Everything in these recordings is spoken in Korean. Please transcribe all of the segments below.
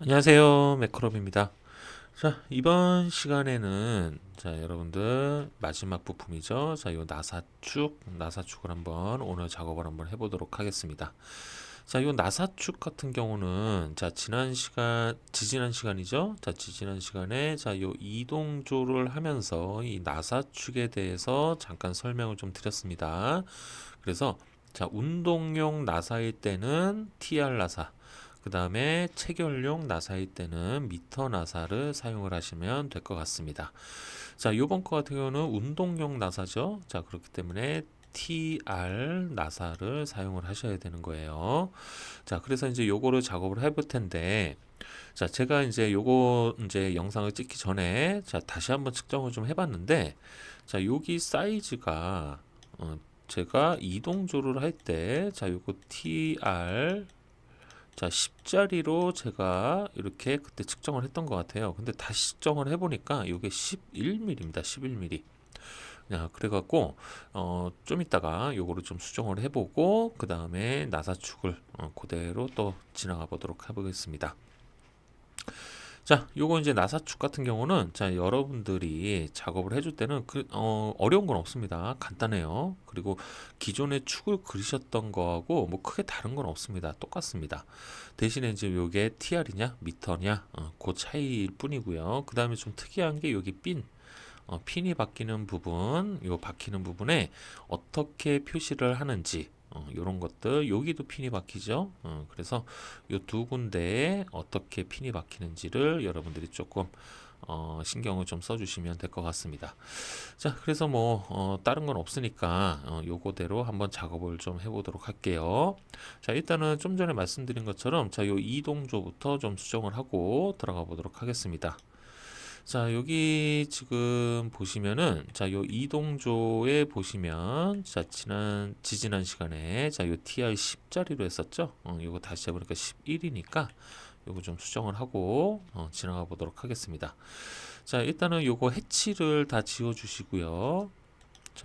안녕하세요. 매크롭입니다. 자, 이번 시간에는 여러분들 마지막 부품이죠. 요 나사축을 한번 오늘 작업을 한번 해보도록 하겠습니다. 요 나사축 같은 경우는 지지난 시간이죠. 지지난 시간에 요 이동조를 하면서 이 나사축에 대해서 잠깐 설명을 좀 드렸습니다. 그래서 운동용 나사일 때는 TR 나사, 그 다음에 체결용 나사일 때는 미터 나사를 사용을 하시면 될 것 같습니다. 요번 거 같은 경우는 운동용 나사죠. 그렇기 때문에 TR 나사를 사용을 하셔야 되는 거예요. 그래서 이제 요거를 작업을 해볼 텐데, 제가 이제 요거 이제 영상을 찍기 전에 다시 한번 측정을 좀 해봤는데, 여기 사이즈가 제가 이동조를 할 때, 요거 TR 10짜리로 제가 이렇게 그때 측정을 했던 것 같아요. 근데 다시 측정을 해보니까 이게 11mm입니다. 11mm. 그래갖고 좀 이따가 요거를 좀 수정을 해보고 그 다음에 나사축을 그대로 또 지나가 보도록 해보겠습니다. 요거 이제 나사축 같은 경우는 여러분들이 작업을 해줄 때는 어려운 건 없습니다. 간단해요. 그리고 기존에 축을 그리셨던 거하고 뭐 크게 다른 건 없습니다. 똑같습니다. 대신에 이제 요게 TR이냐 미터냐 그 차이일 뿐이고요. 그 다음에 좀 특이한 게 여기 핀이 바뀌는 부분, 요 박히는 부분에 어떻게 표시를 하는지 요런 것들, 여기도 핀이 박히죠. 그래서 요 두 군데에 어떻게 핀이 박히는지를 여러분들이 조금 신경을 좀 써주시면 될 것 같습니다. 그래서 뭐 다른 건 없으니까 요거대로 한번 작업을 좀 해보도록 할게요. 일단은 좀 전에 말씀드린 것처럼 요 이동조부터 좀 수정을 하고 들어가 보도록 하겠습니다. 여기 지금 보시면은, 요 이동조에 보시면, 지지난 시간에, 요 TR 10짜리로 했었죠? 요거 다시 해보니까 11이니까, 요거 좀 수정을 하고, 지나가 보도록 하겠습니다. 일단은 요거 해치를 다 지워주시고요.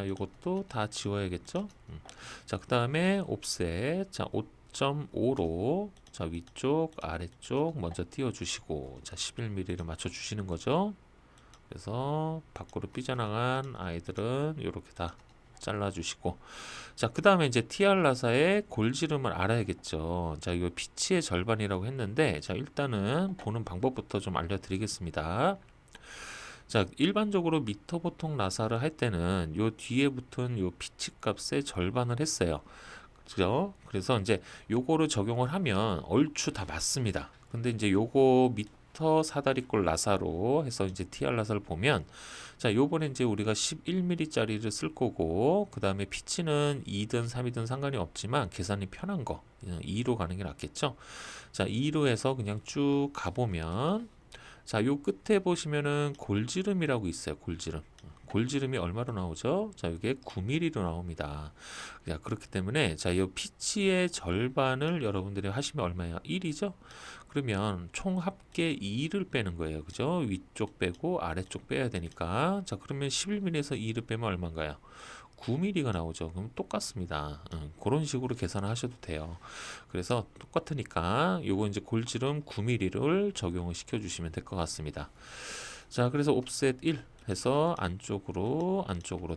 요것도 다 지워야겠죠? 그 다음에 옵셋, 5.5로 위쪽 아래쪽 먼저 띄워주시고 11mm를 맞춰주시는 거죠. 그래서 밖으로 삐져나간 아이들은 이렇게 다 잘라주시고 그 다음에 이제 TR 나사의 골지름을 알아야겠죠. 이거 피치의 절반이라고 했는데 일단은 보는 방법부터 좀 알려드리겠습니다. 일반적으로 미터 보통 나사를 할 때는 요 뒤에 붙은 요 피치 값의 절반을 했어요. 그죠? 그래서 이제 요거를 적용을 하면 얼추 다 맞습니다. 근데 이제 요거 미터 사다리꼴 나사로 해서 이제 TR 나사를 보면 요번에 이제 우리가 11mm 짜리를 쓸 거고 그 다음에 피치는 2든 3이든 상관이 없지만 계산이 편한 거 2로 가는 게 낫겠죠? 2로 해서 그냥 쭉 가보면 요 끝에 보시면은 골지름이라고 있어요. 골지름이 얼마로 나오죠? 이게 9mm로 나옵니다. 그렇기 때문에 이 피치의 절반을 여러분들이 하시면 얼마예요? 1이죠? 그러면 총 합계 2를 빼는 거예요. 그죠? 위쪽 빼고 아래쪽 빼야 되니까. 그러면 11mm에서 2를 빼면 얼마인가요? 9mm가 나오죠. 그럼 똑같습니다. 그런 식으로 계산을 하셔도 돼요. 그래서 똑같으니까 요거 이제 골지름 9mm를 적용을 시켜주시면 될 것 같습니다. 그래서 옵셋 1 해서 안쪽으로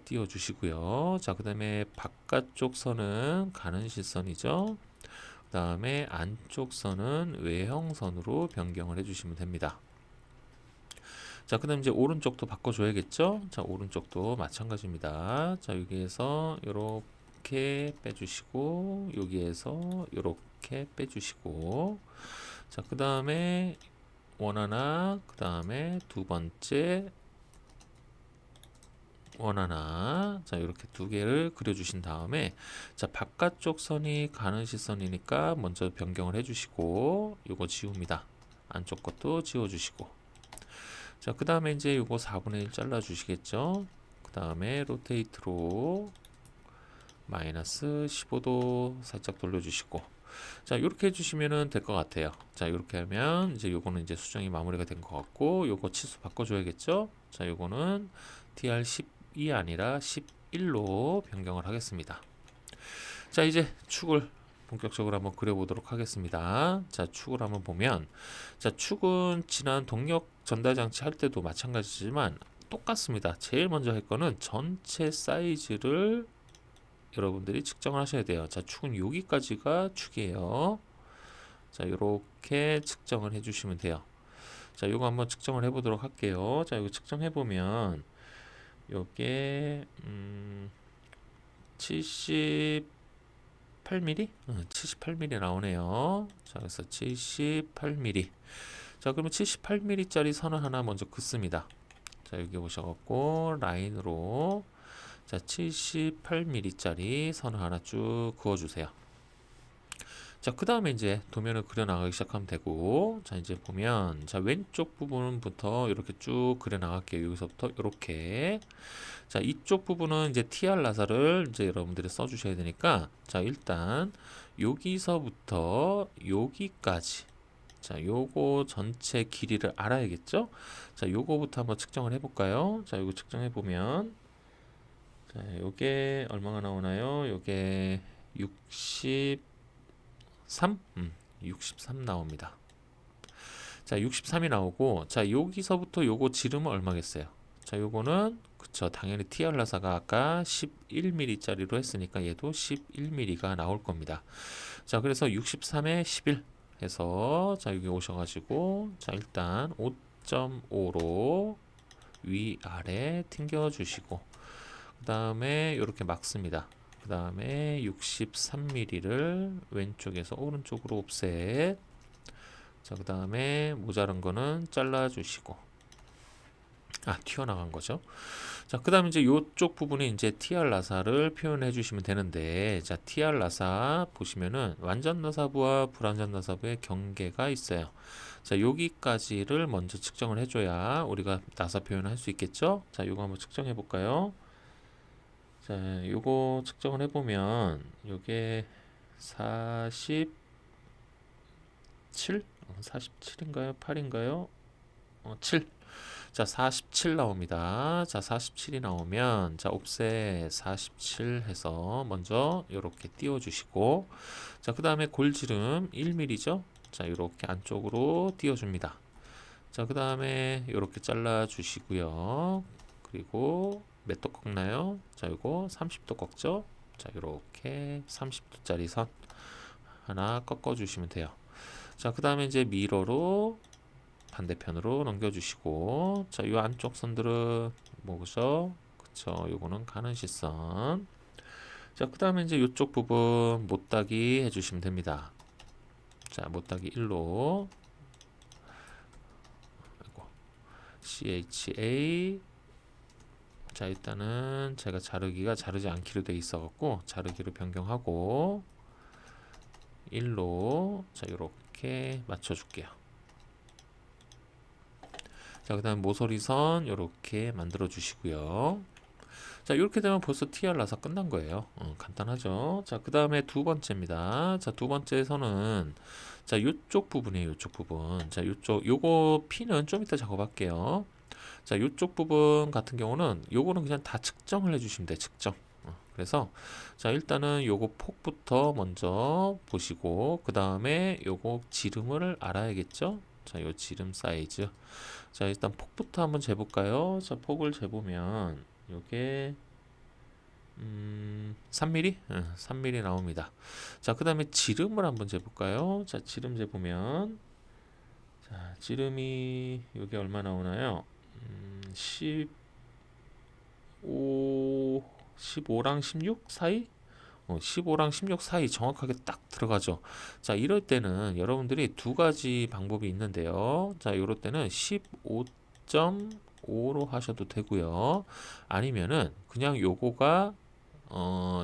띄워주시고요. 그 다음에 바깥쪽 선은 가는 실선이죠. 그 다음에 안쪽 선은 외형선으로 변경을 해주시면 됩니다. 그 다음 이제 오른쪽도 바꿔줘야겠죠. 오른쪽도 마찬가지입니다. 여기에서 이렇게 빼주시고, 여기에서 이렇게 빼주시고, 그 다음에 원 하나, 그 다음에 두 번째 원 하나, 이렇게 두 개를 그려주신 다음에, 바깥쪽 선이 가는 시선이니까 먼저 변경을 해주시고, 요거 지웁니다. 안쪽 것도 지워주시고, 그 다음에 이제 요거 4분의 1 잘라 주시겠죠. 그 다음에 로테이트로 마이너스 15도 살짝 돌려주시고 이렇게 해주시면 될 것 같아요. 이렇게 하면 이제 요거는 이제 수정이 마무리가 된 것 같고 요거 치수 바꿔줘야겠죠. 요거는 TR 10이 아니라 11로 변경을 하겠습니다. 이제 축을 본격적으로 한번 그려보도록 하겠습니다. 자, 축을 한번 보면, 자, 축은 지난 동력 전달 장치 할 때도 마찬가지지만 똑같습니다. 제일 먼저 할 거는 전체 사이즈를 여러분들이 측정을 하셔야 돼요. 자, 축은 여기까지가 축이에요. 자, 이렇게 측정을 해주시면 돼요. 자, 요거 한번 측정을 해보도록 할게요. 자, 이거 측정해 보면 요게 78mm? 78mm 나오네요. 자, 그래서 78mm. 자, 그러면 78mm짜리 선을 하나 먼저 긋습니다. 자, 여기 오셔갖고 라인으로 자, 78mm짜리 선을 하나 쭉 그어주세요. 자, 그 다음에 이제 도면을 그려나가기 시작하면 되고, 자, 이제 보면, 자, 왼쪽 부분부터 이렇게 쭉 그려나갈게요. 여기서부터 이렇게. 자, 이쪽 부분은 이제 TR 나사를 이제 여러분들이 써주셔야 되니까, 자, 일단, 여기서부터 여기까지. 자, 요거 전체 길이를 알아야겠죠? 자, 요거부터 한번 측정을 해볼까요? 자, 요거 측정해보면, 자, 요게 얼마가 나오나요? 요게 63? 63 나옵니다. 자, 63이 나오고, 자, 여기서부터 요거 지름은 얼마겠어요? 자, 요거는, 그쵸, 당연히 TR 나사가 아까 11mm짜리로 했으니까 얘도 11mm가 나올 겁니다. 자, 그래서 63에 11 해서, 자, 여기 오셔가지고, 자, 일단 5.5로 위아래 튕겨주시고, 그 다음에 이렇게 막습니다. 그 다음에 63mm를 왼쪽에서 오른쪽으로 옵셋. 자, 그 다음에 모자란 거는 잘라주시고, 튀어나간 거죠. 자, 그 다음에 이제 요쪽 부분이 이제 TR 나사를 표현해 주시면 되는데, 자, TR 나사 보시면은 완전 나사부와 불완전 나사부의 경계가 있어요. 자, 여기까지를 먼저 측정을 해줘야 우리가 나사 표현을 할 수 있겠죠? 자, 요거 한번 측정해 볼까요? 자, 요거 측정을 해보면 요게 47? 47인가요? 8인가요? 7. 자, 47 나옵니다. 자, 47이 나오면 자, 옵셋 47 해서 먼저 요렇게 띄워 주시고, 자, 그 다음에 골지름 1mm죠? 자, 요렇게 안쪽으로 띄워 줍니다. 자, 그 다음에 요렇게 잘라 주시고요. 그리고 몇 도 꺾나요? 자, 이거 30도 꺾죠? 자, 이렇게 30도짜리 선 하나 꺾어 주시면 돼요. 자, 그 다음에 이제 미러로 반대편으로 넘겨주시고, 자, 이 안쪽 선들은 뭐죠? 그쵸, 요거는 가는 시선. 자, 그 다음에 이제 이쪽 부분 못따기 해주시면 됩니다. 자, 못따기 1로 CHA. 자, 일단은 제가 자르기가 자르지 않기로 돼 있어 갖고 자르기로 변경하고 1로 자, 요렇게 맞춰 줄게요. 자, 그 다음 모서리선 요렇게 만들어 주시고요. 자, 이렇게 되면 벌써 TR 나사 끝난 거예요. 간단하죠. 자, 그 다음에 두 번째입니다. 자, 두 번째 선은 자, 요쪽 부분이에요. 요쪽 부분. 자, 요거 P는 좀 이따 작업할게요. 자, 이쪽 부분 같은 경우는 요거는 그냥 다 측정을 해주시면 돼요. 측정. 그래서 자, 일단은 요거 폭부터 먼저 보시고, 그 다음에 요거 지름을 알아야겠죠. 자, 요 지름 사이즈. 자, 일단 폭부터 한번 재볼까요? 자, 폭을 재보면 요게 3mm? 3mm 나옵니다. 자, 그 다음에 지름을 한번 재볼까요? 자, 지름 재보면 자, 지름이 요게 얼마 나오나요? 15랑 16 사이? 15랑 16 사이 정확하게 딱 들어가죠. 자, 이럴 때는 여러분들이 두 가지 방법이 있는데요. 자, 이럴 때는 15.5로 하셔도 되고요. 아니면은 그냥 요거가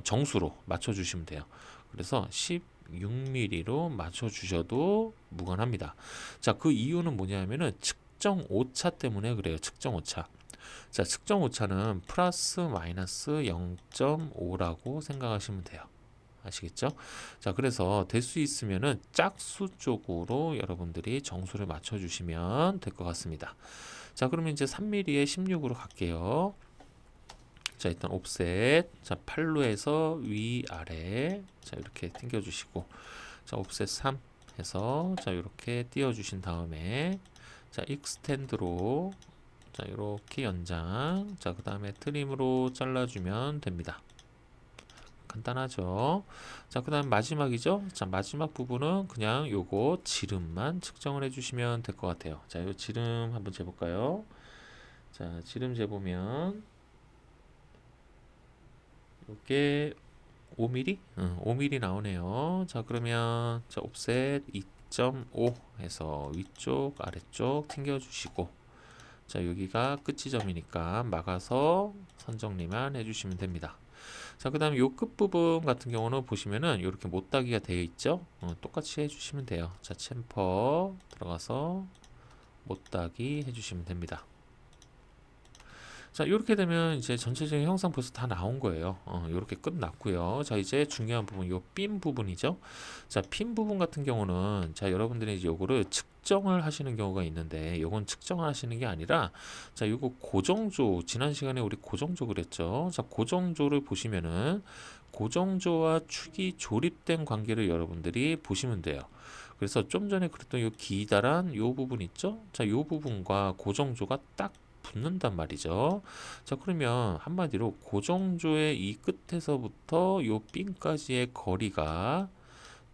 정수로 맞춰주시면 돼요. 그래서 16mm로 맞춰주셔도 무관합니다. 자, 그 이유는 뭐냐면은 측정 오차 때문에 그래요. 측정 오차. 자, 측정 오차는 플러스 마이너스 0.5라고 생각하시면 돼요. 아시겠죠? 자, 그래서 될 수 있으면은 짝수 쪽으로 여러분들이 정수를 맞춰주시면 될 것 같습니다. 자, 그러면 이제 3mm에 16으로 갈게요. 자, 일단 옵셋. 자, 8로 해서 위아래. 자, 이렇게 당겨 주시고. 자, 옵셋 3 해서 자, 이렇게 띄워 주신 다음에 자, 익스텐드로 자, 이렇게 연장. 자, 그다음에 트림으로 잘라 주면 됩니다. 간단하죠. 자, 그 다음 마지막이죠. 자, 마지막 부분은 그냥 요거 지름만 측정을 해주시면 될 것 같아요. 자, 요 지름 한번 재볼까요? 자, 지름 재보면 요게 5mm? 응, 5mm 나오네요. 자, 그러면 자, 옵셋 2.5 해서 위쪽 아래쪽 튕겨주시고 자, 여기가 끝 지점이니까 막아서 선정리만 해주시면 됩니다. 자, 그 다음에 요 끝부분 같은 경우는 보시면은 이렇게 못따기가 되어 있죠. 똑같이 해주시면 돼요. 자, 챔퍼 들어가서 못따기 해주시면 됩니다. 자, 이렇게 되면 이제 전체적인 형상 벌써 다 나온 거예요. 이렇게 끝났고요. 자, 이제 중요한 부분, 요 핀 부분이죠. 자, 핀 부분 같은 경우는 자, 여러분들이 이제 요거를 측정을 하시는 경우가 있는데, 요건 측정을 하시는 게 아니라, 자, 요거 고정조, 지난 시간에 우리 고정조 그랬죠. 자, 고정조를 보시면은 고정조와 축이 조립된 관계를 여러분들이 보시면 돼요. 그래서 좀 전에 그랬던 요 기다란 요 부분 있죠? 자, 요 부분과 고정조가 딱 붙는단 말이죠. 자, 그러면 한마디로 고정조의 이 끝에서부터 요 핀까지의 거리가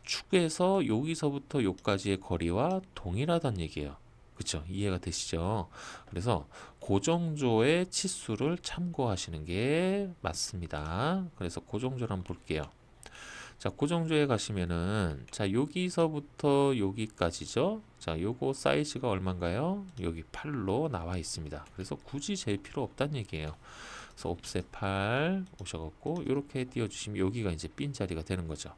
축에서 여기서부터 요까지의 거리와 동일하다는 얘기예요. 그쵸? 이해가 되시죠? 그래서 고정조의 치수를 참고하시는 게 맞습니다. 그래서 고정조를 한번 볼게요. 자, 고정조에 가시면은 자, 여기서부터 여기까지죠. 자, 요거 사이즈가 얼마인가요? 여기 8로 나와 있습니다. 그래서 굳이 잴 필요 없다는 얘기예요. 그래서 옵셋 8 오셔갖고 이렇게 띄워주시면 여기가 이제 핀 자리가 되는 거죠.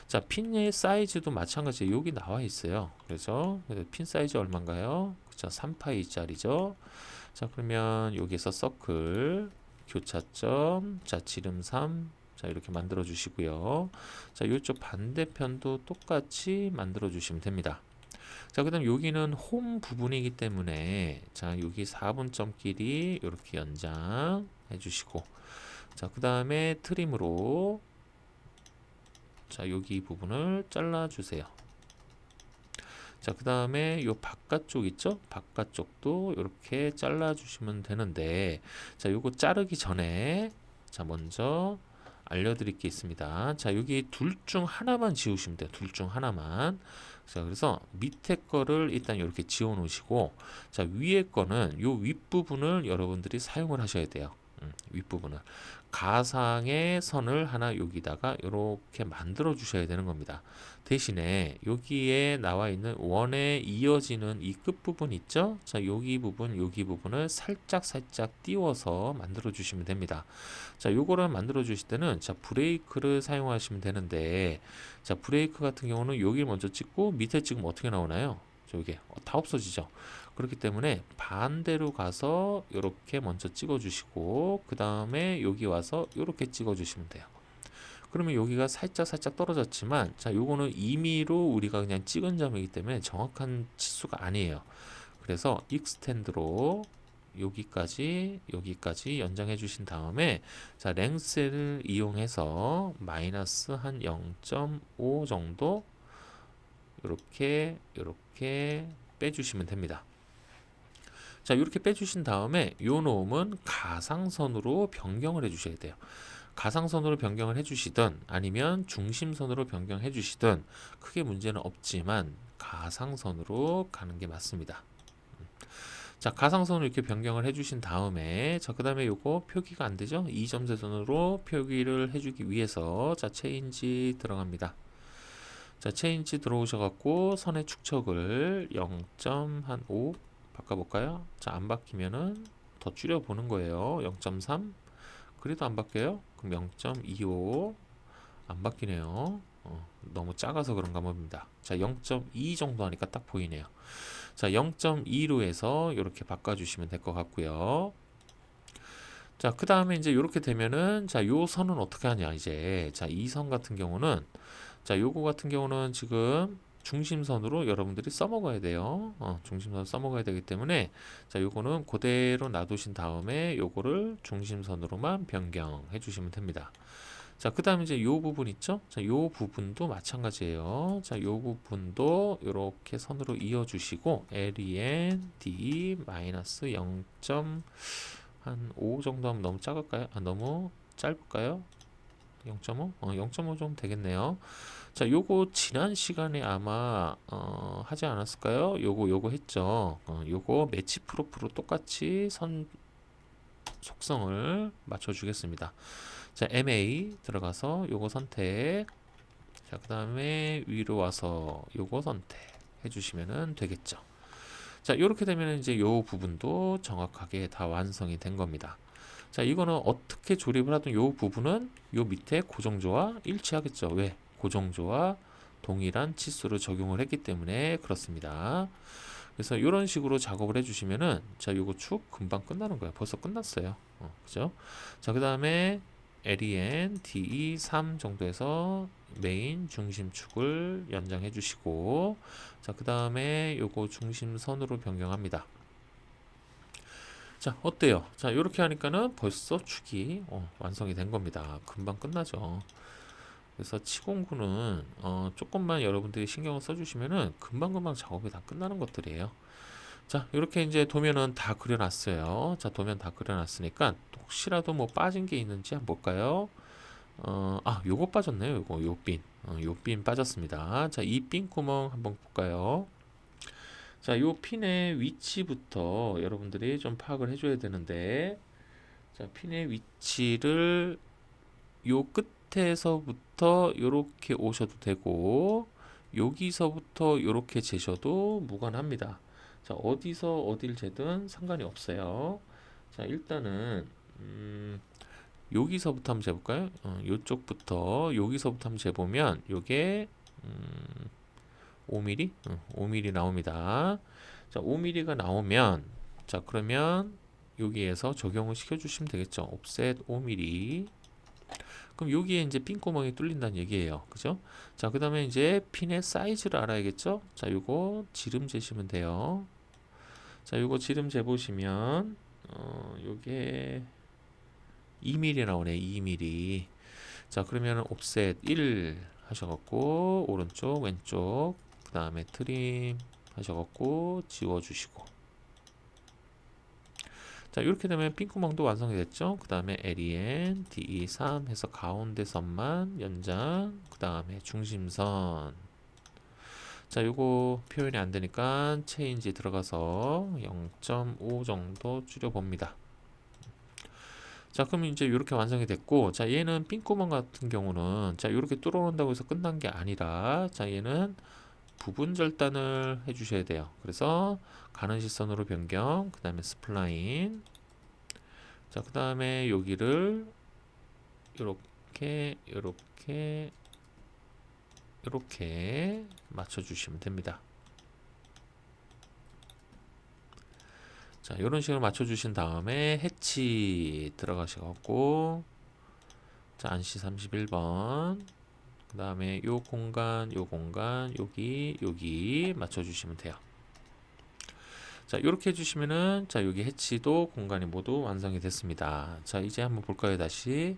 자, 핀의 사이즈도 마찬가지로 여기 나와 있어요. 그래서 핀 사이즈 얼마인가요? 자, 3파이짜리죠. 자, 그러면 여기서 서클 교차점 자, 지름 3 자, 이렇게 만들어 주시고요. 자, 이쪽 반대편도 똑같이 만들어 주시면 됩니다. 자, 그 다음 여기는 홈 부분이기 때문에 자, 여기 4분점끼리 이렇게 연장 해주시고 자, 그 다음에 트림으로 자, 여기 부분을 잘라 주세요. 자, 그 다음에 요 바깥쪽 있죠? 바깥쪽도 이렇게 잘라 주시면 되는데 자, 요거 자르기 전에 자, 먼저 알려드릴 게 있습니다. 자, 여기 둘 중 하나만 지우시면 돼요. 둘 중 하나만. 자, 그래서 밑에 거를 일단 이렇게 지워 놓으시고, 자, 위에 거는 요 윗부분을 여러분들이 사용을 하셔야 돼요. 윗부분을. 가상의 선을 하나 여기다가 이렇게 만들어 주셔야 되는 겁니다. 대신에 여기에 나와 있는 원에 이어지는 이 끝부분 있죠? 자, 여기 부분을 살짝 띄워서 만들어 주시면 됩니다. 자, 요거를 만들어 주실 때는 자, 브레이크를 사용하시면 되는데 자, 브레이크 같은 경우는 여기 먼저 찍고 밑에 찍으면 어떻게 나오나요? 저게 다 없어지죠. 그렇기 때문에 반대로 가서 이렇게 먼저 찍어 주시고 그 다음에 여기 와서 이렇게 찍어 주시면 돼요. 그러면 여기가 살짝 떨어졌지만 자, 요거는 임의로 우리가 그냥 찍은 점이기 때문에 정확한 치수가 아니에요. 그래서 익스텐드로 여기까지 연장해 주신 다음에 자, 랭스를 이용해서 마이너스 한 0.5 정도 이렇게 빼주시면 됩니다. 자, 이렇게 빼주신 다음에 요 놈은 가상선으로 변경을 해주셔야 돼요. 가상선으로 변경을 해주시든 아니면 중심선으로 변경해 주시든 크게 문제는 없지만 가상선으로 가는 게 맞습니다. 자, 가상선으로 이렇게 변경을 해주신 다음에 자, 그 다음에 요거 표기가 안 되죠? 2점세선으로 표기를 해주기 위해서 자, 체인지 들어갑니다. 자, 체인지 들어오셔갖고 선의 축척을 0.5 바꿔볼까요? 자, 안 바뀌면은 더 줄여보는 거예요. 0.3 그래도 안 바뀌어요? 그럼 0.25 안 바뀌네요. 너무 작아서 그런가 봅니다. 자, 0.2 정도 하니까 딱 보이네요. 자, 0.2로 해서 이렇게 바꿔주시면 될 것 같고요. 자, 그 다음에 이제 이렇게 되면은 자, 요 선은 어떻게 하냐 이제 자, 이 선 같은 경우는 자, 요거 같은 경우는 지금 중심선으로 여러분들이 써먹어야 돼요. 중심선 써먹어야 되기 때문에 자, 요거는 그대로 놔두신 다음에 요거를 중심선으로만 변경해 주시면 됩니다. 자, 그 다음에 이제 요 부분 있죠? 자, 요 부분도 마찬가지예요. 자, 요 부분도 이렇게 선으로 이어주시고 LEN D 마이너스 0.5 정도 하면 너무 작을까요? 너무 짧을까요? 0.5? 0.5 정도 되겠네요. 자, 요거 지난 시간에 아마 하지 않았을까요? 요거 했죠. 요거 매치 프로프로 똑같이 선 속성을 맞춰주겠습니다. 자, MA 들어가서 요거 선택. 자, 그 다음에 위로 와서 요거 선택해 주시면 되겠죠. 자, 이렇게 되면 이제 요 부분도 정확하게 다 완성이 된 겁니다. 자, 이거는 어떻게 조립을 하든 요 부분은 요 밑에 고정조와 일치하겠죠. 왜? 고정조와 동일한 치수를 적용을 했기 때문에 그렇습니다. 그래서 이런 식으로 작업을 해주시면은 자, 요거 축 금방 끝나는 거예요. 벌써 끝났어요. 그죠? 자, 그 다음에 LEN, DE 3 정도에서 메인 중심축을 연장해 주시고 자, 그 다음에 요거 중심선으로 변경합니다. 자, 어때요? 자, 이렇게 하니까는 벌써 축이 완성이 된 겁니다. 금방 끝나죠. 그래서 치공구는 조금만 여러분들이 신경을 써주시면은 금방금방 작업이 다 끝나는 것들이에요. 자, 이렇게 이제 도면은 다 그려놨어요. 자, 도면 다 그려놨으니까 혹시라도 뭐 빠진 게 있는지 한번 볼까요? 요거 빠졌네요. 요 핀. 요 핀 빠졌습니다. 자, 이 핀 구멍 한번 볼까요? 자, 요 핀의 위치부터 여러분들이 좀 파악을 해줘야 되는데, 자, 핀의 위치를 요 끝에서부터 요렇게 오셔도 되고, 여기서부터 요렇게 재셔도 무관합니다. 자, 어디서 어딜 재든 상관이 없어요. 자, 일단은, 여기서부터 한번 재볼까요? 요쪽부터, 여기서부터 한번 재보면, 요게, 5mm? 5mm 나옵니다. 자, 5mm가 나오면, 자, 그러면 여기에서 적용을 시켜주시면 되겠죠. offset 5mm. 그럼 여기에 이제 핀 구멍이 뚫린다는 얘기예요. 그죠? 자, 그 다음에 이제 핀의 사이즈를 알아야겠죠? 자, 요거 지름 재시면 돼요. 자, 요거 지름 재보시면, 요게 2mm 나오네, 2mm. 자, 그러면 offset 1 하셔갖고, 오른쪽, 왼쪽, 그 다음에 트림 하셔갖고 지워주시고 자, 이렇게 되면 핀구멍도 완성이 됐죠. 그 다음에 LEN, DE3 해서 가운데 선만 연장, 그 다음에 중심선. 자, 요거 표현이 안 되니까 체인지 들어가서 0.5 정도 줄여봅니다. 자, 그럼 이제 이렇게 완성이 됐고, 자, 얘는 핀구멍 같은 경우는 자, 이렇게 뚫어놓는다고 해서 끝난 게 아니라, 자, 얘는 부분 절단을 해주셔야 돼요. 그래서 가는 시선으로 변경, 그 다음에 스플라인, 자, 그 다음에 여기를 이렇게 맞춰주시면 됩니다. 자, 이런 식으로 맞춰주신 다음에 해치 들어가셔갖고, 자, 안시 31번. 그 다음에 요 공간, 여기 맞춰주시면 돼요. 자, 이렇게 해주시면은, 자, 여기 해치도 공간이 모두 완성이 됐습니다. 자, 이제 한번 볼까요, 다시.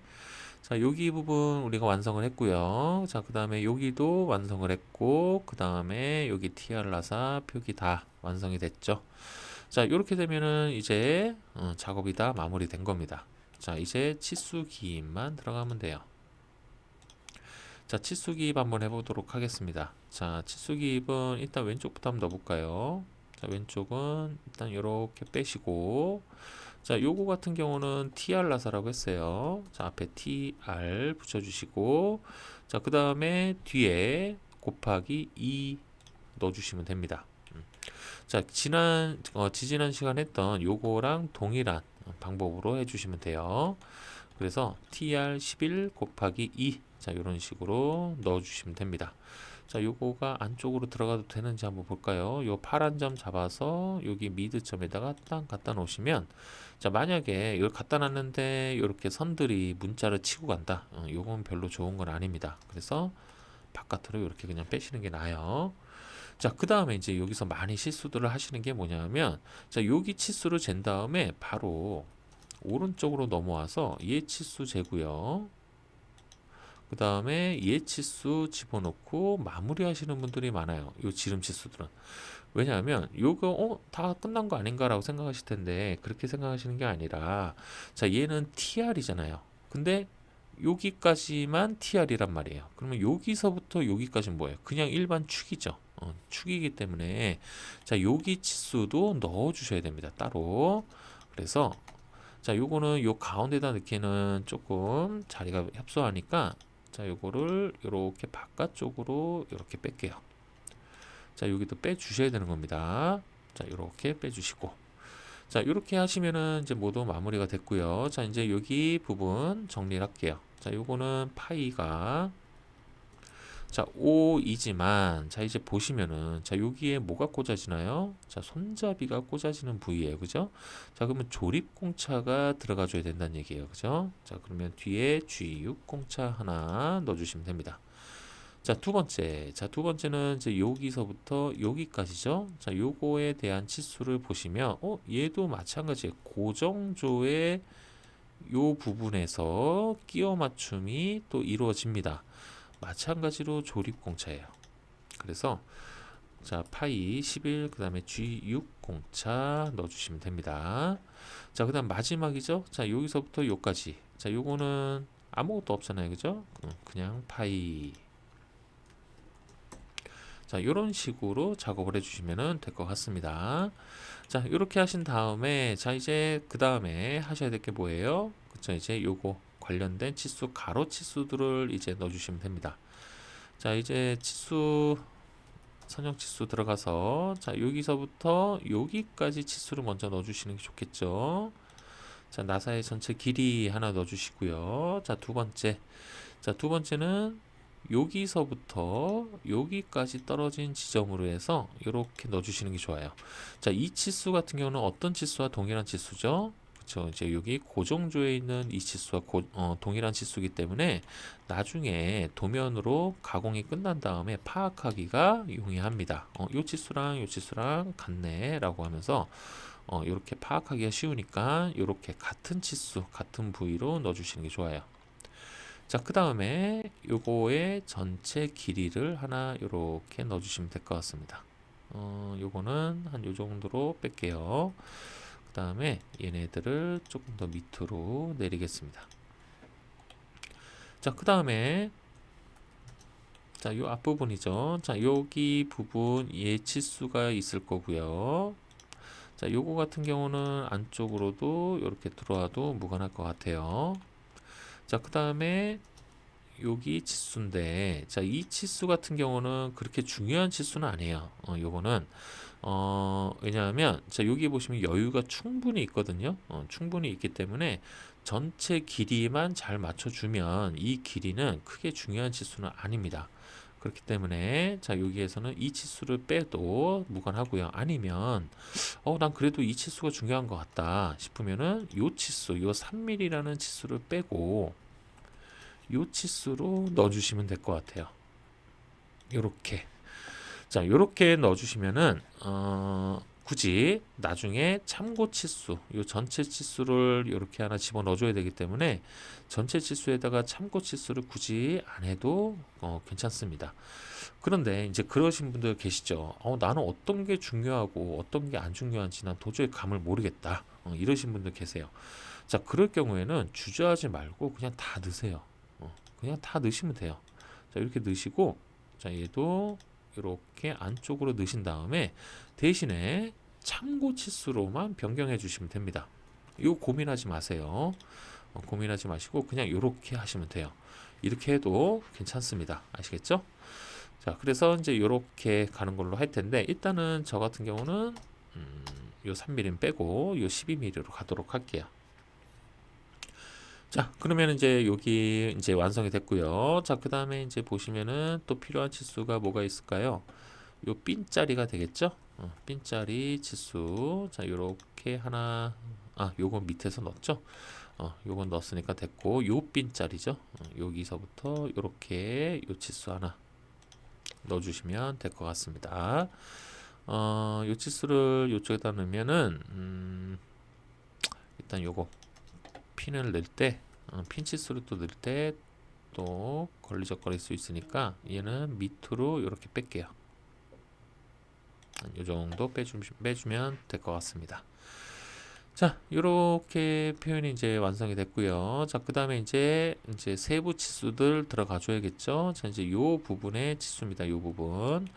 자, 여기 부분 우리가 완성을 했고요. 자, 그 다음에 여기도 완성을 했고, 그 다음에 여기 TR 라사 표기 다 완성이 됐죠. 자, 이렇게 되면은 이제 작업이 다 마무리된 겁니다. 자, 이제 치수 기입만 들어가면 돼요. 자, 치수 기입 한번 해보도록 하겠습니다. 자, 치수 기입은 일단 왼쪽부터 한번 넣어볼까요? 자, 왼쪽은 일단 이렇게 빼시고, 자, 요거 같은 경우는 TR 라사라고 했어요. 자, 앞에 TR 붙여주시고, 자, 그 다음에 뒤에 곱하기 2 넣어주시면 됩니다. 자, 지지난 시간 했던 요거랑 동일한 방법으로 해주시면 돼요. 그래서 TR11 곱하기 2 자, 이런 식으로 넣어주시면 됩니다. 자, 요거가 안쪽으로 들어가도 되는지 한번 볼까요? 요 파란 점 잡아서 여기 미드점에다가 딱 갖다 놓으시면 자, 만약에 이걸 갖다 놨는데 이렇게 선들이 문자를 치고 간다. 요건 별로 좋은 건 아닙니다. 그래서 바깥으로 이렇게 그냥 빼시는 게 나아요. 자, 그 다음에 이제 여기서 많이 실수들을 하시는 게 뭐냐면, 자, 여기 치수를 잰 다음에 바로 오른쪽으로 넘어와서 얘 치수 재고요. 그 다음에 얘 치수 집어넣고 마무리 하시는 분들이 많아요. 요 지름 치수들은. 왜냐하면 요거 다 끝난 거 아닌가라고 생각하실 텐데 그렇게 생각하시는 게 아니라, 자, 얘는 TR이잖아요. 근데 여기까지만 TR이란 말이에요. 그러면 여기서부터 여기까지는 뭐예요? 그냥 일반 축이죠. 축이기 때문에 자, 여기 치수도 넣어 주셔야 됩니다. 따로. 그래서 자, 요거는 요 가운데다 넣기는 조금 자리가 협소하니까, 자, 요거를 요렇게 바깥쪽으로 이렇게 뺄게요. 자, 여기도 빼 주셔야 되는 겁니다. 자, 요렇게 빼 주시고, 자, 이렇게 하시면은 이제 모두 마무리가 됐고요. 자, 이제 여기 부분 정리를 할게요. 자, 요거는 파이가 자 5이지만, 자, 이제 보시면은 자, 여기에 뭐가 꽂아지나요? 자, 손잡이가 꽂아지는 부위예요. 그죠? 자, 그러면 조립공차가 들어가 줘야 된다는 얘기예요. 그죠? 자, 그러면 뒤에 G6공차 하나 넣어 주시면 됩니다. 자, 두 번째. 자, 두 번째는 이제 여기서부터 여기까지죠. 자, 요거에 대한 치수를 보시면 얘도 마찬가지예요. 고정조의 요 부분에서 끼워 맞춤이 또 이루어집니다. 마찬가지로 조립공차예요. 그래서 자, 파이 11, 그 다음에 G6 공차 넣어주시면 됩니다. 자, 그 다음 마지막이죠. 자, 여기서부터 요까지. 자, 요거는 아무것도 없잖아요. 그죠? 그냥 파이. 자, 이런 식으로 작업을 해주시면 될 것 같습니다. 자, 이렇게 하신 다음에, 자, 이제 그 다음에 하셔야 될 게 뭐예요? 그쵸, 이제 요거 관련된 치수, 가로 치수들을 이제 넣어주시면 됩니다. 자, 이제 치수, 선형 치수 들어가서, 자, 여기서부터 여기까지 치수를 먼저 넣어주시는 게 좋겠죠. 자, 나사의 전체 길이 하나 넣어주시고요. 자, 두 번째. 자, 두 번째는 여기서부터 여기까지 떨어진 지점으로 해서 이렇게 넣어주시는 게 좋아요. 자, 이 치수 같은 경우는 어떤 치수와 동일한 치수죠? 그렇죠. 이제 여기 고정조에 있는 이 치수와 동일한 치수이기 때문에 나중에 도면으로 가공이 끝난 다음에 파악하기가 용이합니다. 요 치수랑 요 치수랑 같네라고 하면서 이렇게 파악하기가 쉬우니까 이렇게 같은 치수, 같은 부위로 넣어주시는 게 좋아요. 자, 그 다음에 요거의 전체 길이를 하나 요렇게 넣어주시면 될 것 같습니다. 요거는 한 요 정도로 뺄게요. 그 다음에 얘네들을 조금 더 밑으로 내리겠습니다. 자, 그 다음에 자, 요 앞부분이죠. 자, 여기 부분 얘 치수가 있을 거고요. 자, 요거 같은 경우는 안쪽으로도 이렇게 들어와도 무관할 것 같아요. 자, 그 다음에 여기 치수인데, 자, 이 치수 같은 경우는 그렇게 중요한 치수는 아니에요. 요거는 왜냐하면 자, 여기 보시면 여유가 충분히 있거든요. 충분히 있기 때문에 전체 길이만 잘 맞춰주면 이 길이는 크게 중요한 치수는 아닙니다. 그렇기 때문에 자, 여기에서는 이 치수를 빼도 무관하고요. 아니면 난 그래도 이 치수가 중요한 것 같다 싶으면은 요 치수, 요 3mm라는 치수를 빼고 요 치수로 넣어주시면 될 것 같아요. 요렇게. 자, 요렇게 넣어주시면은 굳이 나중에 참고 치수, 요 전체 치수를 이렇게 하나 집어 넣어줘야 되기 때문에 전체 치수에다가 참고 치수를 굳이 안 해도 괜찮습니다. 그런데 이제 그러신 분들 계시죠. 나는 어떤 게 중요하고 어떤 게 안 중요한지 난 도저히 감을 모르겠다. 이러신 분들 계세요. 자, 그럴 경우에는 주저하지 말고 그냥 다 넣으세요. 그냥 다 넣으시면 돼요. 자, 이렇게 넣으시고, 자, 얘도 이렇게 안쪽으로 넣으신 다음에 대신에 참고 치수로만 변경해 주시면 됩니다. 이거 고민하지 마세요. 고민하지 마시고 그냥 이렇게 하시면 돼요. 이렇게 해도 괜찮습니다. 아시겠죠? 자, 그래서 이제 이렇게 가는 걸로 할 텐데, 일단은 저 같은 경우는 요 3mm 빼고 요 12mm로 가도록 할게요. 자, 그러면 이제 여기 이제 완성이 됐고요. 자, 그 다음에 이제 보시면은 또 필요한 치수가 뭐가 있을까요? 요 빈자리가 되겠죠? 빈자리 치수. 자, 요렇게 하나, 요건 밑에서 넣었죠? 요건 넣었으니까 됐고, 요 빈자리죠? 여기서부터 요렇게 요 치수 하나. 넣어주시면 될 것 같습니다. 요 치수를 요쪽에다 넣으면은 일단 요거 핀을 넣을 때 핀 치수를 또 넣을 때 또 걸리적거릴 수 있으니까 얘는 밑으로 이렇게 뺄게요. 요 정도 빼주면 될 것 같습니다. 자, 요렇게 표현이 이제 완성이 됐고요. 자, 그 다음에 이제 세부 치수들 들어가 줘야겠죠. 자, 이제 요 부분의 치수입니다. 요 부분.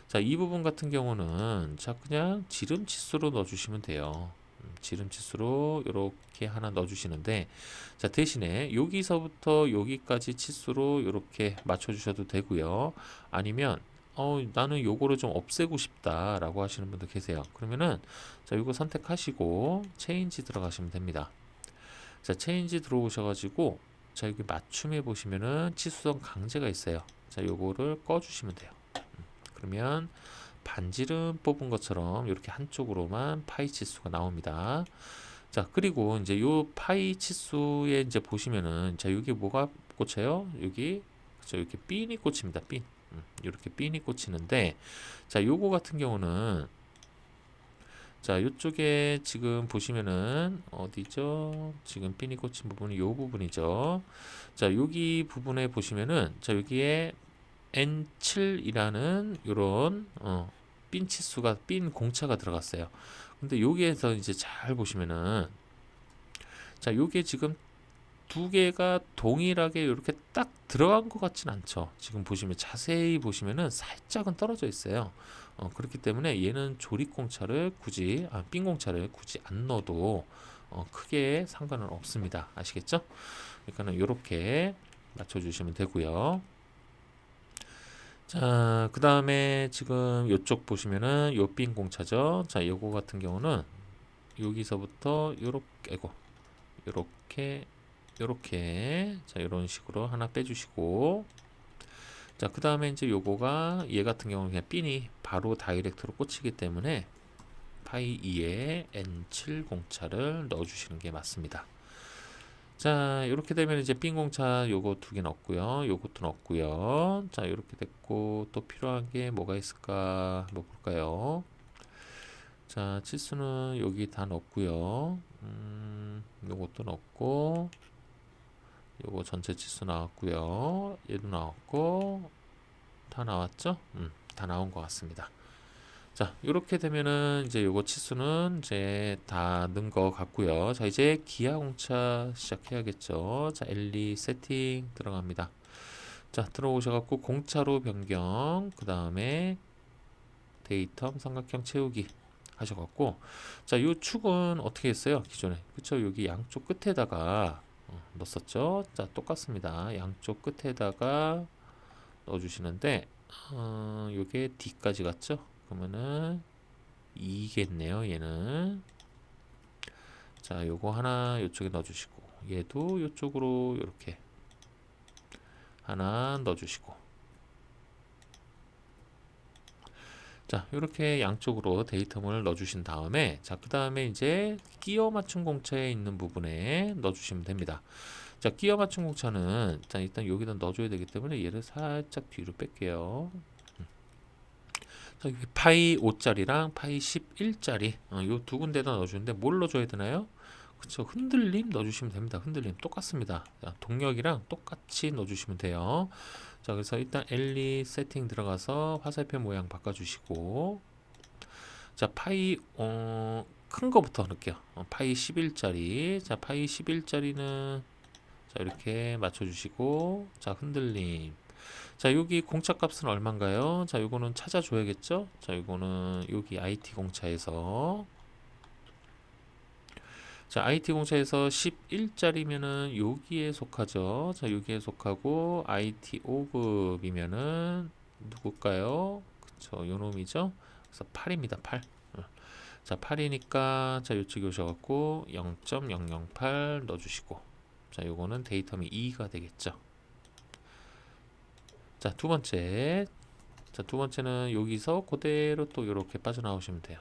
자, 이 부분 같은 경우는 자, 그냥 지름 치수로 넣어 주시면 돼요. 지름 치수로 이렇게 하나 넣어 주시는데, 자, 대신에 여기서부터 여기까지 치수로 이렇게 맞춰 주셔도 되고요. 아니면 나는 요거를 좀 없애고 싶다 라고 하시는 분들 계세요. 그러면은 자, 요거 선택하시고 체인지 들어가시면 됩니다. 자, 체인지 들어오셔가지고 자, 여기 맞춤해 보시면은 치수선 강제가 있어요. 자, 요거를 꺼 주시면 돼요. 그러면 반지름 뽑은 것처럼 이렇게 한쪽으로만 파이 치수가 나옵니다. 자, 그리고 이제 요 파이 치수에 이제 보시면은 자, 여기 뭐가 꽂혀요? 여기 그쵸, 이렇게 핀이 꽂힙니다. 핀. 이렇게 핀이 꽂히는데 자, 요거 같은 경우는 자, 요쪽에 지금 보시면은 어디죠? 지금 핀이 꽂힌 부분이 요 부분이죠. 자, 여기 부분에 보시면은 자, 여기에 N7이라는 요런 핀 치수가 핀 공차가 들어갔어요. 근데 여기에서 이제 잘 보시면은 자, 요게 지금 두 개가 동일하게 이렇게 딱 들어간 것 같진 않죠. 지금 보시면 자세히 보시면은 살짝은 떨어져 있어요. 그렇기 때문에 얘는 조립공차를 굳이 핀 공차를 굳이 안 넣어도 크게 상관은 없습니다. 아시겠죠? 그러니까는 이렇게 맞춰주시면 되고요. 자, 그 다음에 지금 이쪽 보시면은 요 핀 공차죠. 자, 요거 같은 경우는 여기서부터 요렇게 자, 이런 식으로 하나 빼주시고 자, 그 다음에 이제 요거가 얘 같은 경우는 그냥 핀이 바로 다이렉트로 꽂히기 때문에 파이 2에 N7 공차를 넣어주시는 게 맞습니다. 자, 이렇게 되면 이제 핀 공차 요거 두 개 넣었고요. 요것도 넣었고요. 자, 이렇게 됐고 또 필요한 게 뭐가 있을까 한번 볼까요? 자, 치수는 여기 다 넣었고요. 요것도 넣었고 요거 전체 치수 나왔고요. 얘도 나왔고 다 나왔죠? 다 나온 것 같습니다. 자, 이렇게 되면은 이제 요거 치수는 이제 다 넣은 것 같고요. 자, 이제 기아 공차 시작해야겠죠. 자, LE 세팅 들어갑니다. 자, 들어오셔갖고 공차로 변경, 그 다음에 데이텀 삼각형 채우기 하셔갖고 자, 요 축은 어떻게 했어요? 기존에 그쵸? 여기 양쪽 끝에다가 넣었었죠. 자, 똑같습니다. 양쪽 끝에다가 넣어주시는데 요게 D까지 갔죠? 그러면은 2겠네요. 얘는 자, 요거 하나 요쪽에 넣어주시고 얘도 요쪽으로 이렇게 하나 넣어주시고 자, 이렇게 양쪽으로 데이텀을 넣어주신 다음에 자, 그 다음에 이제 끼어 맞춤 공차에 있는 부분에 넣어주시면 됩니다. 자, 끼어 맞춤 공차는 자, 일단 여기다 넣어줘야 되기 때문에 얘를 살짝 뒤로 뺄게요. 자, 여기 파이 5짜리랑 파이 11짜리 요 두 군데다 넣어주는데 뭘 넣어줘야 되나요? 그쵸, 흔들림 넣어주시면 됩니다. 흔들림 똑같습니다. 자, 동력이랑 똑같이 넣어주시면 돼요. 자, 그래서 일단 LE 세팅 들어가서 화살표 모양 바꿔주시고 자, 파이 큰 거부터 넣을게요. 파이 11짜리 자, 파이 11짜리는 자, 이렇게 맞춰주시고 자, 흔들림 자, 여기 공차 값은 얼마인가요? 자, 요거는 찾아줘야겠죠? 자, 요거는 여기 IT 공차에서 자, IT 공차에서 11짜리면은 여기에 속하죠. 자, 여기에 속하고 IT 5급이면은 누굴까요? 그쵸, 요 놈이죠. 그래서 8입니다. 8. 자, 8이니까 자, 요쪽에 오셔갖고 0.008 넣어주시고 자, 요거는 데이텀이 2가 되겠죠. 자, 두 번째. 자, 두 번째는 여기서 그대로 또 이렇게 빠져나오시면 돼요.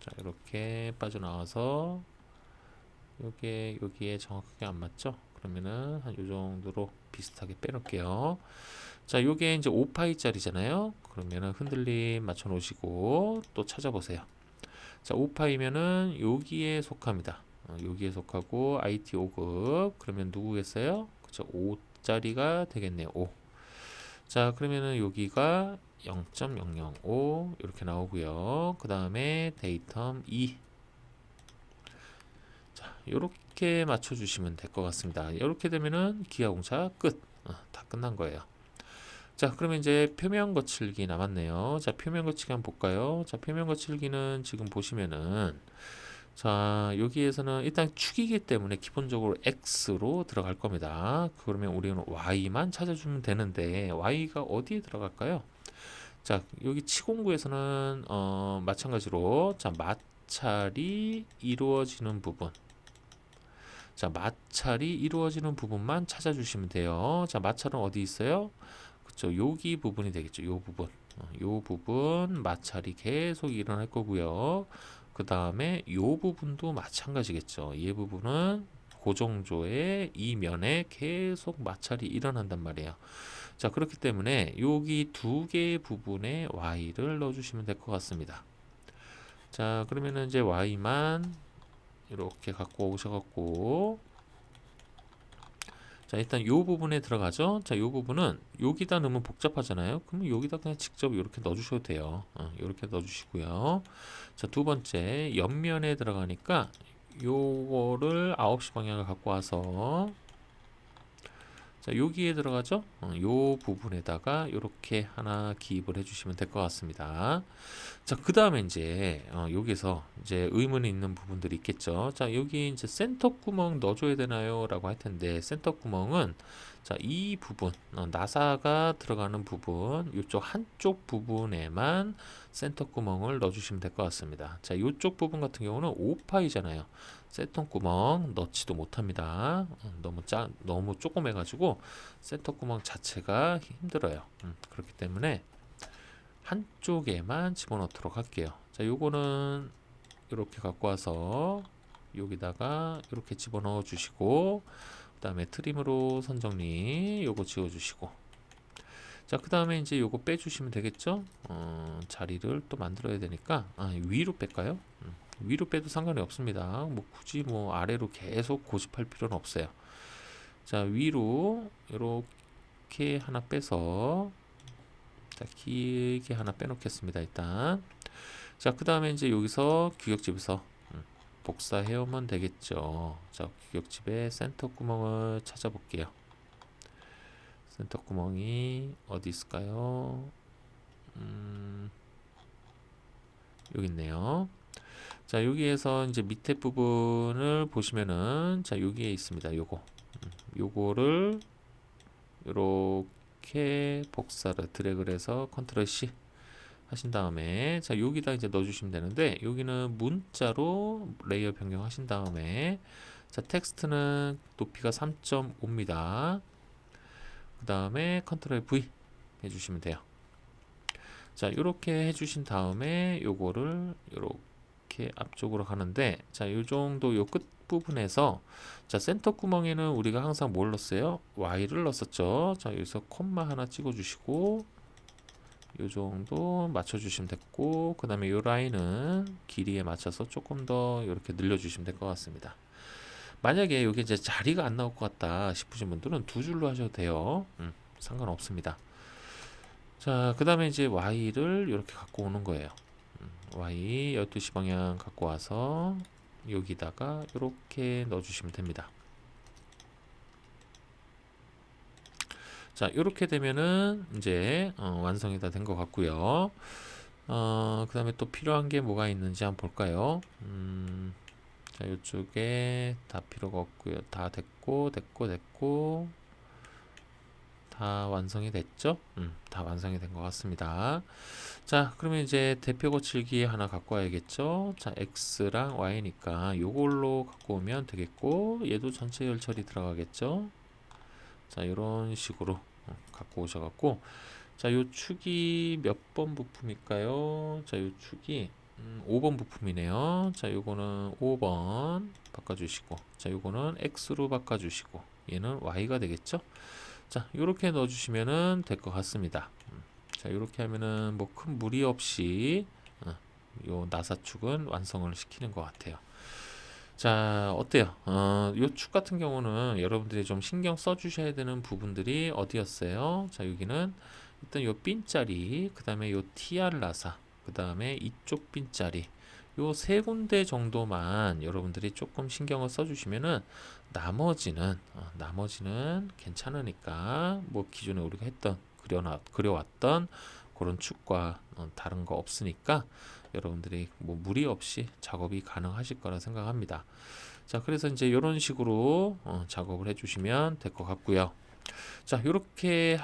자, 이렇게 빠져나와서 여기에 정확하게 안 맞죠? 그러면은 한 요 정도로 비슷하게 빼놓을게요. 자, 요게 이제 5파이짜리잖아요. 그러면은 흔들림 맞춰 놓으시고 또 찾아보세요. 자, 5파이면은 여기에 속합니다. 여기에 속하고 IT 5급 그러면 누구겠어요? 그쵸, 5짜리가 되겠네요. 5. 자, 그러면은 여기가 0.005 이렇게 나오고요. 그 다음에 데이텀 2. 자, 이렇게 맞춰주시면 될 것 같습니다. 이렇게 되면은 기하공사 끝. 다 끝난 거예요. 자, 그러면 이제 표면 거칠기 남았네요. 자, 표면 거칠기 한번 볼까요? 자, 표면 거칠기는 지금 보시면은 자, 여기에서는 일단 축이기 때문에 기본적으로 X로 들어갈 겁니다. 그러면 우리는 Y만 찾아주면 되는데 Y가 어디에 들어갈까요? 자, 여기 치공구에서는 마찬가지로 자, 마찰이 이루어지는 부분. 자, 마찰이 이루어지는 부분만 찾아주시면 돼요. 자, 마찰은 어디 있어요? 그쵸, 여기 부분이 되겠죠. 요 부분. 요 부분 마찰이 계속 일어날 거고요. 그 다음에 요 부분도 마찬가지겠죠. 이 부분은 고정조의 이 면에 계속 마찰이 일어난단 말이에요. 자, 그렇기 때문에 여기 두 개의 부분에 y를 넣어주시면 될 것 같습니다. 자, 그러면은 이제 y만 이렇게 갖고 오셔갖고 자, 일단 요 부분에 들어가죠. 자, 요 부분은 여기다 넣으면 복잡하잖아요. 그러면 여기다 그냥 직접 이렇게 넣어주셔도 돼요. 이렇게 넣어주시고요. 자, 두 번째 옆면에 들어가니까 요거를 9시 방향을 갖고 와서 자, 여기에 들어가죠. 요 부분에다가 이렇게 하나 기입을 해주시면 될 것 같습니다. 자, 그 다음에 이제 여기서 이제 의문이 있는 부분들이 있겠죠. 자, 여기 이제 센터 구멍 넣어줘야 되나요? 라고 할 텐데 센터 구멍은 자, 이 부분 나사가 들어가는 부분 이쪽 한쪽 부분에만 센터 구멍을 넣어주시면 될 것 같습니다. 자, 이쪽 부분 같은 경우는 5파이잖아요. 센터 구멍 넣지도 못합니다. 너무 조금 해가지고 센터 구멍 자체가 힘들어요. 그렇기 때문에 한쪽에만 집어넣도록 할게요. 자, 요거는 이렇게 갖고 와서 여기다가 이렇게 집어넣어 주시고 그 다음에 트림으로 선정리 요거 지워 주시고 자, 그 다음에 이제 요거 빼주시면 되겠죠. 자리를 또 만들어야 되니까 위로 뺄까요? 위로 빼도 상관이 없습니다. 뭐 굳이 뭐 아래로 계속 고집할 필요는 없어요. 자, 위로 이렇게 하나 빼서 자, 길게 하나 빼놓겠습니다. 일단 자, 그 다음에 이제 여기서 규격집에서 복사해 오면 되겠죠. 자, 규격집에 센터 구멍을 찾아볼게요. 센터 구멍이 어디 있을까요? 여기 있네요. 자, 여기에서 이제 밑에 부분을 보시면은 자, 여기에 있습니다. 요거를 이렇게 복사를 드래그를 해서 컨트롤 C 하신 다음에 자, 여기다 이제 넣어주시면 되는데 여기는 문자로 레이어 변경하신 다음에 자, 텍스트는 높이가 3.5입니다. 그 다음에 컨트롤 V 해주시면 돼요. 자, 이렇게 해주신 다음에 요거를 이렇게 앞쪽으로 가는데 자, 요 정도 요 끝 부분에서 자, 센터 구멍에는 우리가 항상 뭘 넣었어요? Y를 넣었었죠. 자, 여기서 콤마 하나 찍어 주시고 요 정도 맞춰 주시면 됐고 그 다음에 요 라인은 길이에 맞춰서 조금 더 이렇게 늘려 주시면 될 것 같습니다. 만약에 여기 이제 자리가 안 나올 것 같다 싶으신 분들은 두 줄로 하셔도 돼요. 상관없습니다. 자, 그 다음에 이제 Y를 이렇게 갖고 오는 거예요. Y 12시 방향 갖고 와서 여기다가 이렇게 넣어주시면 됩니다. 자, 이렇게 되면은 이제 완성이 다 된 것 같고요. 그 다음에 또 필요한 게 뭐가 있는지 한번 볼까요? 자, 이쪽에 다 필요가 없고요. 다 됐고 다 완성이 됐죠? 다 완성이 된 것 같습니다. 자, 그러면 이제 대표 거칠기 하나 갖고 와야겠죠? 자, X랑 Y니까 요걸로 갖고 오면 되겠고 얘도 전체 열처리 들어가겠죠? 자, 이런 식으로 갖고 오셔갖고 자, 요 축이 몇 번 부품일까요? 자, 요 축이 5번 부품이네요. 자, 요거는 5번 바꿔주시고, 자, 요거는 X로 바꿔주시고, 얘는 Y가 되겠죠? 자, 요렇게 넣어주시면은 될 것 같습니다. 자, 요렇게 하면은 뭐 큰 무리 없이 요 나사축은 완성을 시키는 것 같아요. 자, 어때요? 요 축 같은 경우는 여러분들이 좀 신경 써주셔야 되는 부분들이 어디였어요? 자, 여기는 일단 요 핀자리, 그 다음에 요 TR 나사, 그 다음에 이쪽 핀자리, 요 세 군데 정도만 여러분들이 조금 신경을 써주시면은 나머지는 괜찮으니까 뭐 기존에 우리가 그려왔던 그런 축과 다른 거 없으니까 여러분들이 뭐 무리 없이 작업이 가능하실 거라 생각합니다. 자, 그래서 이제 이런 식으로 작업을 해주시면 될 것 같고요. 자, 이렇게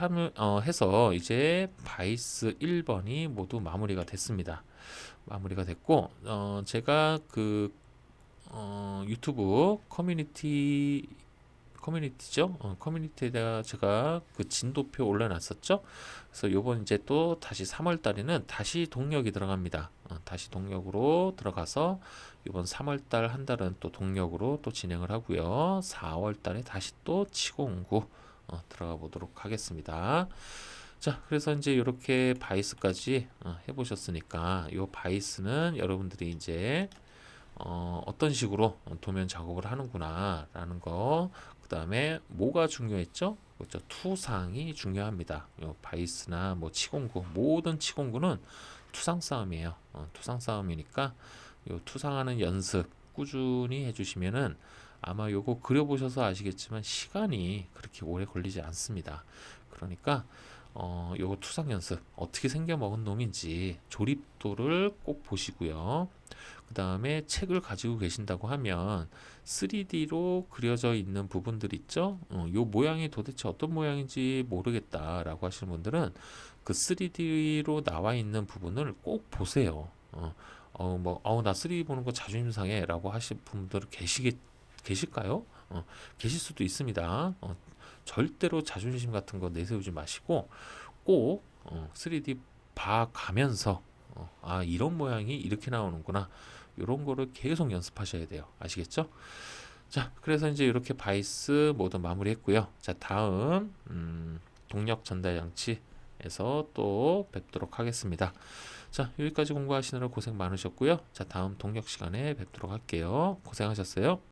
해서 이제 바이스 1번이 모두 마무리가 됐습니다. 마무리가 됐고, 제가 유튜브 커뮤니티죠. 커뮤니티에다가 제가 그 진도표 올려놨었죠. 그래서 요번 이제 또 다시 3월 달에는 다시 동력이 들어갑니다. 다시 동력으로 들어가서 이번 3월 달 한 달은 또 동력으로 또 진행을 하고요. 4월 달에 다시 또 치공구 들어가 보도록 하겠습니다. 자, 그래서 이제 이렇게 바이스까지 해보셨으니까 이 바이스는 여러분들이 이제 어떤 식으로 도면 작업을 하는구나 라는 거, 그 다음에 뭐가 중요했죠? 그렇죠. 투상이 중요합니다. 요 바이스나 뭐 치공구, 모든 치공구는 투상 싸움이에요. 투상 싸움이니까 요 투상하는 연습 꾸준히 해주시면은 아마 요거 그려보셔서 아시겠지만 시간이 그렇게 오래 걸리지 않습니다. 그러니까 요거 투상 연습 어떻게 생겨 먹은 놈인지 조립도를 꼭 보시고요. 그 다음에 책을 가지고 계신다고 하면 3D로 그려져 있는 부분들 있죠? 요 모양이 도대체 어떤 모양인지 모르겠다라고 하시는 분들은 그 3D로 나와 있는 부분을 꼭 보세요. 나 3D 보는 거 자존심 상해 라고 하실 분들 계실까요? 계실 수도 있습니다. 절대로 자존심 같은 거 내세우지 마시고 꼭 3D 봐가면서 이런 모양이 이렇게 나오는구나. 이런 거를 계속 연습하셔야 돼요. 아시겠죠? 자, 그래서 이제 이렇게 바이스 모두 마무리했고요. 자, 다음 동력 전달 장치에서 또 뵙도록 하겠습니다. 자, 여기까지 공부하시느라 고생 많으셨고요. 자, 다음 동력 시간에 뵙도록 할게요. 고생하셨어요.